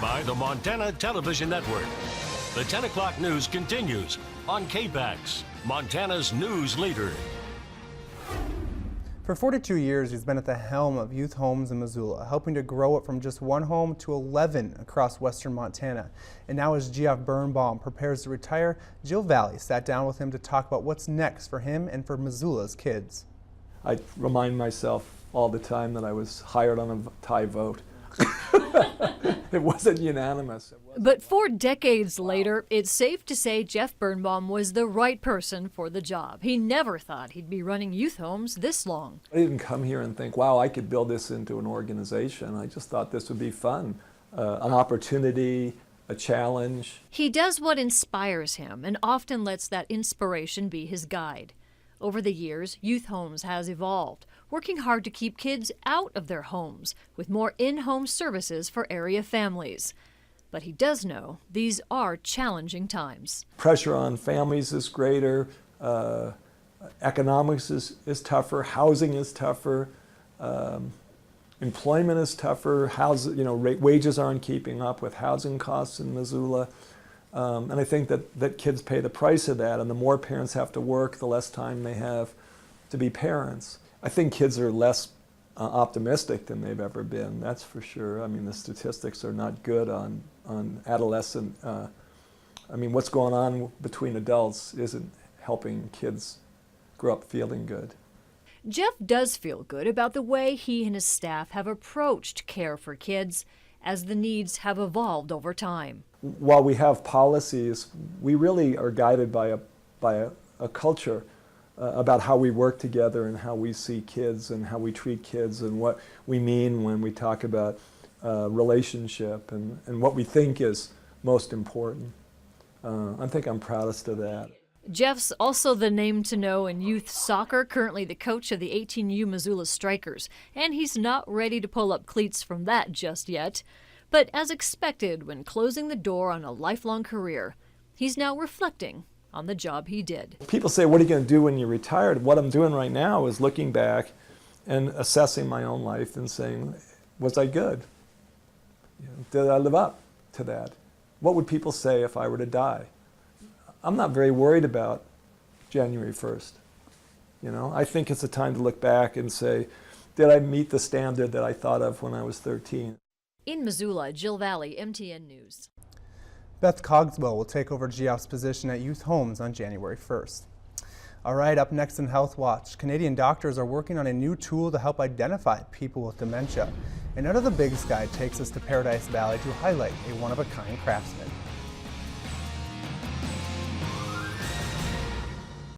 by the Montana Television Network. The 10 o'clock news continues on KPAX, Montana's news leader. For 42 years, he's been at the helm of youth homes in Missoula, helping to grow it from just one home to 11 across western Montana. And now as Jeff Birnbaum prepares to retire, Jill Valley sat down with him to talk about what's next for him and for Missoula's kids. I remind myself all the time that I was hired on a tie vote. It wasn't unanimous. But 4 decades later, it's safe to say Jeff Birnbaum was the right person for the job. He never thought he'd be running youth homes this long. I didn't come here and think, wow, I could build this into an organization. I just thought this would be fun, an opportunity, a challenge. He does what inspires him and often lets that inspiration be his guide. Over the years, Youth Homes has evolved, working hard to keep kids out of their homes with more in-home services for area families. But he does know these are challenging times. Pressure on families is greater, economics is tougher, housing is tougher, employment is tougher, wages aren't keeping up with housing costs in Missoula. And I think that kids pay the price of that, and the more parents have to work, the less time they have to be parents. I think kids are less optimistic than they've ever been, that's for sure. I mean, the statistics are not good on adolescent. What's going on between adults isn't helping kids grow up feeling good. Jeff does feel good about the way he and his staff have approached care for kids as the needs have evolved over time. While we have policies, we really are guided by a culture about how we work together and how we see kids and how we treat kids and what we mean when we talk about relationship and what we think is most important. I think I'm proudest of that. Jeff's also the name to know in youth soccer, currently the coach of the 18U Missoula Strikers, and he's not ready to pull up cleats from that just yet. But as expected when closing the door on a lifelong career, he's now reflecting on the job he did. People say, what are you going to do when you're retired? What I'm doing right now is looking back and assessing my own life and saying, was I good? Did I live up to that? What would people say if I were to die? I'm not very worried about January 1st. I think it's a time to look back and say, did I meet the standard that I thought of when I was 13? In Missoula, Jill Valley, MTN News. Beth Cogswell will take over Geoff's position at Youth Homes on January 1st. All right, up next in Health Watch, Canadian doctors are working on a new tool to help identify people with dementia. And Under the Big Sky takes us to Paradise Valley to highlight a one-of-a-kind craftsman.